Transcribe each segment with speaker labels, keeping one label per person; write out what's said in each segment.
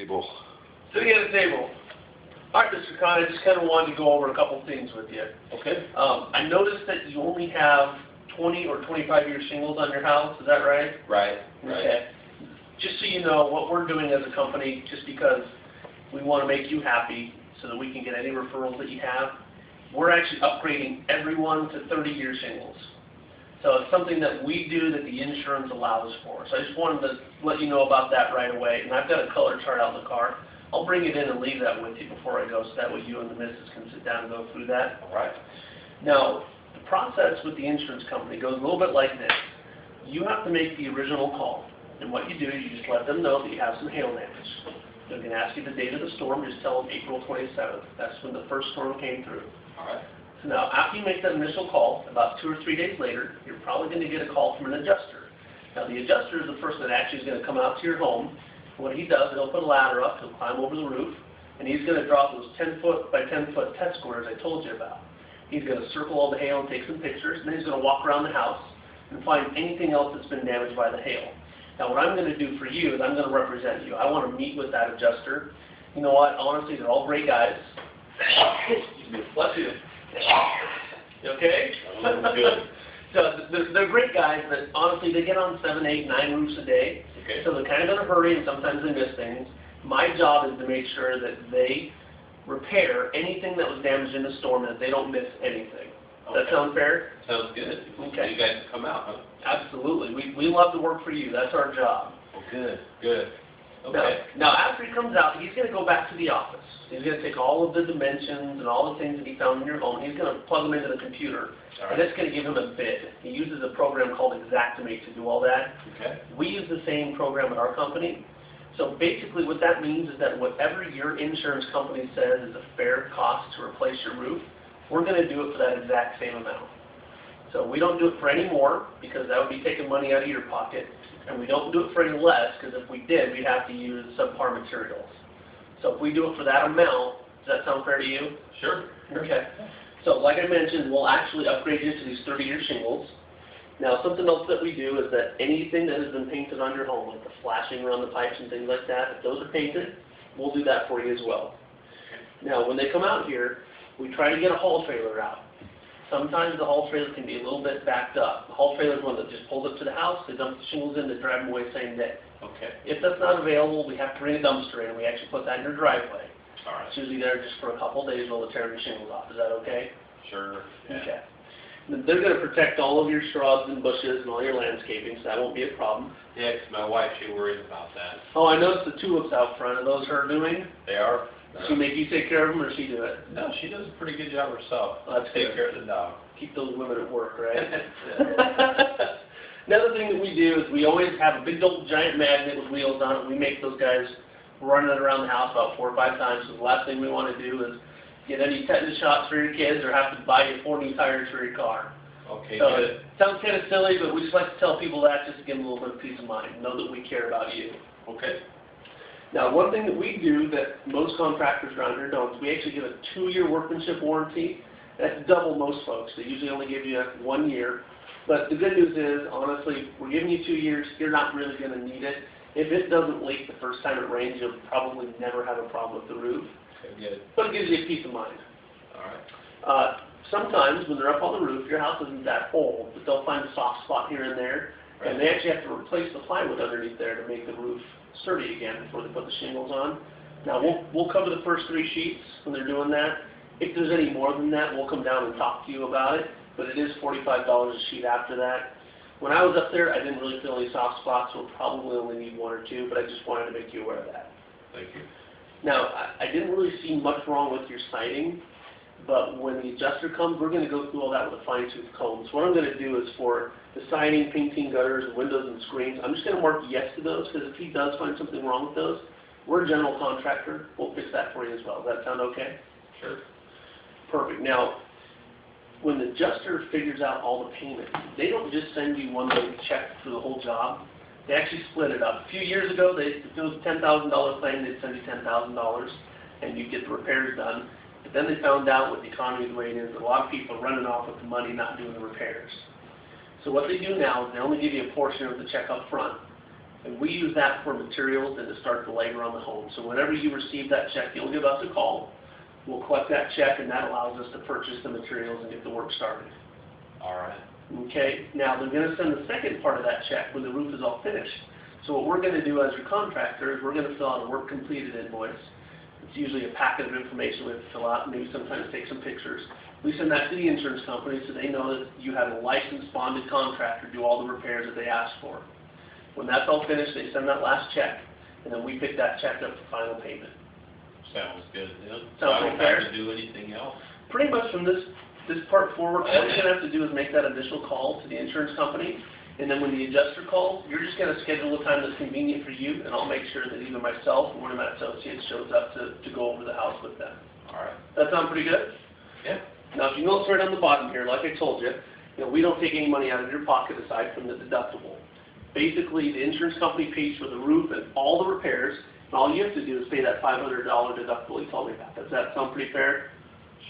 Speaker 1: Table.
Speaker 2: Sitting at a table. All right, Mr. Khan, I just kind of wanted to go over a couple things with you.
Speaker 1: Okay.
Speaker 2: I noticed that you only have 20 or 25-year shingles on your house. Is that right?
Speaker 1: Right.
Speaker 2: Okay. Just so you know, what we're doing as a company, just because we want to make you happy so that we can get any referrals that you have, we're actually upgrading everyone to 30-year shingles. So it's something that we do that the insurance allows for. So I just wanted to let you know about that right away. And I've got a color chart out in the car. I'll bring it in and leave that with you before I go, so that way you and the missus can sit down and go through that.
Speaker 1: All right.
Speaker 2: Now, the process with the insurance company goes a little bit like this. You have to make the original call. And what you do is you just let them know that you have some hail damage. They're going to ask you the date of the storm. Just tell them April 27th. That's when the first storm came through.
Speaker 1: All right.
Speaker 2: So now, after you make that initial call, about 2 or 3 days later, you're probably going to get a call from an adjuster. Now, the adjuster is the person that actually is going to come out to your home. What he does is he'll put a ladder up, he'll climb over the roof, and he's going to draw those 10-foot by 10-foot test squares I told you about. He's going to circle all the hail and take some pictures, and then he's going to walk around the house and find anything else that's been damaged by the hail. Now, what I'm going to do for you is I'm going to represent you. I want to meet with that adjuster. You know what? Honestly, they're all great guys. Excuse me. Bless you. You okay?
Speaker 1: Good.
Speaker 2: So they're great guys, but honestly, they get on 7, 8, 9 roofs a day.
Speaker 1: Okay.
Speaker 2: So they're kind of in a hurry, and sometimes they miss things. My job is to make sure that they repair anything that was damaged in the storm and that they don't miss anything. Does that sound fair?
Speaker 1: Sounds good.
Speaker 2: Okay.
Speaker 1: You guys come out, huh?
Speaker 2: Absolutely. We love to work for you. That's our job.
Speaker 1: Well, good. Good. Okay.
Speaker 2: Now, after he comes out, he's going to go back to the office. He's going to take all of the dimensions and all the things that he found in your home, and he's going to plug them into the computer.
Speaker 1: All right.
Speaker 2: And it's going to give him a bid. He uses a program called Xactimate to do all that.
Speaker 1: Okay.
Speaker 2: We use the same program at our company. So basically what that means is that whatever your insurance company says is a fair cost to replace your roof, we're going to do it for that exact same amount. So we don't do it for any more, because that would be taking money out of your pocket. And we don't do it for any less, because if we did, we'd have to use subpar materials. So if we do it for that amount, does that sound fair to you?
Speaker 1: Sure.
Speaker 2: Okay. So like I mentioned, we'll actually upgrade you to these 30-year shingles. Now, something else that we do is that anything that has been painted on your home, like the flashing around the pipes and things like that, if those are painted, we'll do that for you as well. Now, when they come out here, we try to get a haul trailer out. Sometimes the haul trailer can be a little bit backed up. The haul trailer is one that just pulls up to the house, they dump the shingles in, they drive them away same day.
Speaker 1: Okay.
Speaker 2: If that's not available, we have to bring a dumpster in, and we actually put that in your driveway.
Speaker 1: All right.
Speaker 2: It's usually there just for a couple of days while they're tearing the shingles off. Is that okay?
Speaker 1: Sure. Yeah.
Speaker 2: Okay. They're going to protect all of your shrubs and bushes and all your landscaping, so that won't be a problem.
Speaker 1: Yeah, 'cause my wife, she worries about that.
Speaker 2: Oh, I noticed the tulips out front. Are those her doing?
Speaker 1: They are.
Speaker 2: Does she make you take care of them, or does she do it?
Speaker 1: No, she does a pretty good job herself.
Speaker 2: Oh, that's
Speaker 1: Take
Speaker 2: good.
Speaker 1: care of the dog.
Speaker 2: Keep those women at work, right? Another thing that we do is we always have a big old giant magnet with wheels on it. We make those guys run it around the house about 4 or 5 times. So the last thing we want to do is get any tetanus shots for your kids or have to buy you 4 new tires for your car.
Speaker 1: Okay,
Speaker 2: So
Speaker 1: good.
Speaker 2: it sounds kind of silly, but we just like to tell people that just to give them a little bit of peace of mind. Know that we care about you.
Speaker 1: Okay.
Speaker 2: Now, one thing that we do that most contractors around here don't is we actually give a 2-year workmanship warranty. That's double most folks. They usually only give you 1 year. But the good news is, honestly, we're giving you 2 years. You're not really going to need it. If it doesn't leak the first time it rains, you'll probably never have a problem with the roof.
Speaker 1: Okay, good.
Speaker 2: But it gives you a peace of mind.
Speaker 1: All right.
Speaker 2: Sometimes when they're up on the roof, your house isn't that old, but they'll find a soft spot here and there.
Speaker 1: Right.
Speaker 2: And they actually have to replace the plywood underneath there to make the roof sturdy again before they put the shingles on. Now, we'll cover the first 3 sheets when they're doing that. If there's any more than that, we'll come down and talk to you about it, but it is $45 a sheet after that. When I was up there, I didn't really feel any soft spots, so we'll probably only need 1 or 2, but I just wanted to make you aware of that.
Speaker 1: Thank you.
Speaker 2: Now, I didn't really see much wrong with your siding, but when the adjuster comes, we're going to go through all that with a fine-tooth comb. So what I'm going to do is for the siding, painting, gutters, windows, and screens, I'm just going to mark yes to those, because if he does find something wrong with those, we're a general contractor. We'll fix that for you as well. Does that sound okay?
Speaker 1: Sure.
Speaker 2: Perfect. Now, when the adjuster figures out all the payments, they don't just send you one big check for the whole job. They actually split it up. A few years ago, if it was a $10,000 claim, they'd send you $10,000, and you'd get the repairs done. But then they found out with the economy the way it is, a lot of people are running off with the money, not doing the repairs. So what they do now is they only give you a portion of the check up front. And we use that for materials and to start the labor on the home. So whenever you receive that check, you'll give us a call. We'll collect that check, and that allows us to purchase the materials and get the work started.
Speaker 1: All right.
Speaker 2: Okay, now they're going to send the second part of that check when the roof is all finished. So what we're going to do as your contractor is we're going to fill out a work completed invoice. It's usually a packet of information we have to fill out, and maybe sometimes take some pictures. We send that to the insurance company so they know that you have a licensed bonded contractor do all the repairs that they ask for. When that's all finished, they send that last check, and then we pick that check up for final payment.
Speaker 1: Sounds good. Then. So
Speaker 2: Sounds
Speaker 1: I don't
Speaker 2: fair?
Speaker 1: have to do anything else.
Speaker 2: Pretty much from this part forward, all you're going to have to do is make that initial call to the insurance company, and then when the adjuster calls, you're just going to schedule a time that's convenient for you, and I'll make sure that either myself or one of my associates shows up to go over the house with them.
Speaker 1: All right.
Speaker 2: That sound pretty good?
Speaker 1: Yeah.
Speaker 2: Now, if you notice right on the bottom here, like I told you, we don't take any money out of your pocket aside from the deductible. Basically, the insurance company pays for the roof and all the repairs, and all you have to do is pay that $500 deductible you told me about. Does that sound pretty fair?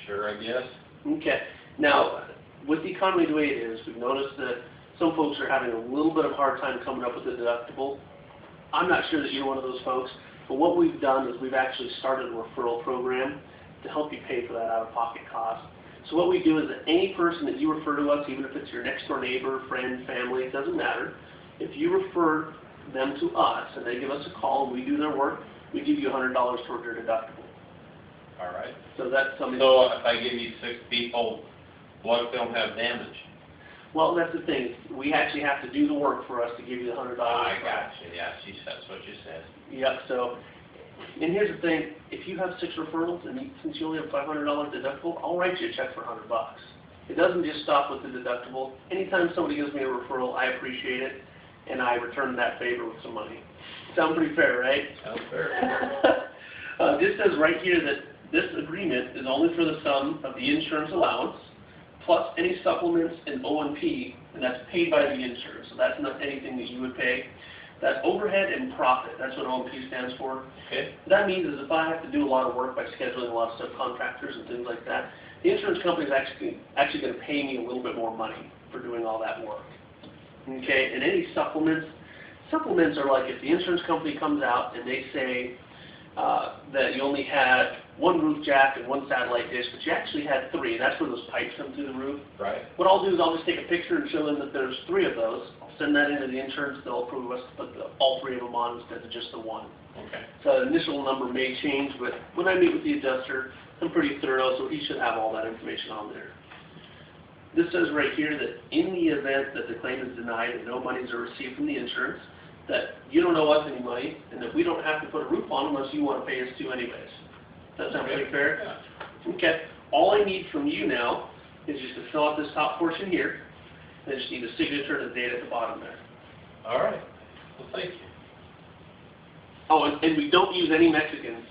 Speaker 1: Sure, I guess.
Speaker 2: Okay. Now, with the economy the way it is, we've noticed that some folks are having a little bit of a hard time coming up with a deductible. I'm not sure that you're one of those folks, but what we've done is we've actually started a referral program to help you pay for that out-of-pocket cost. So what we do is that any person that you refer to us, even if it's your next-door neighbor, friend, family, it doesn't matter, if you refer them to us and they give us a call and we do their work, we give you $100 toward your deductible.
Speaker 1: All right.
Speaker 2: So that's something.
Speaker 1: So if I give you 6 people, what if they don't have damage?
Speaker 2: Well, that's the thing. We actually have to do the work for us to give you the $100.
Speaker 1: I got you. Yeah, that's what you said.
Speaker 2: Yep. So, and here's the thing: if you have 6 referrals, and since you only have $500 deductible, I'll write you a check for $100. It doesn't just stop with the deductible. Anytime somebody gives me a referral, I appreciate it, and I return that favor with some money. Sound pretty fair, right?
Speaker 1: Sounds fair.
Speaker 2: This says right here that this agreement is only for the sum of the insurance allowance, plus any supplements and O&P, and that's paid by the insurer. So that's not anything that you would pay. That's overhead and profit. That's what O&P stands for.
Speaker 1: Okay.
Speaker 2: What that means is if I have to do a lot of work by scheduling a lot of subcontractors and things like that, the insurance company is actually going to pay me a little bit more money for doing all that work. Okay, and any supplements are like if the insurance company comes out and they say that you only had 1 roof jack and 1 satellite dish, but you actually had 3, and that's where those pipes come through the roof.
Speaker 1: Right.
Speaker 2: What I'll do is I'll just take a picture and show them that there's 3 of those. I'll send that into the insurance. They'll approve us to put all 3 of them on instead of just the 1.
Speaker 1: Okay.
Speaker 2: So the initial number may change, but when I meet with the adjuster, I'm pretty thorough, so he should have all that information on there. This says right here that in the event that the claim is denied and no monies are received from the insurance, that you don't owe us any money, and that we don't have to put a roof on unless you want to pay us to anyways. Does that sound pretty fair?
Speaker 1: Yeah.
Speaker 2: Okay. All I need from you now is just to fill out this top portion here. I just need a signature and a date at the bottom there.
Speaker 1: All right. Well, thank you.
Speaker 2: Oh, and we don't use any Mexicans.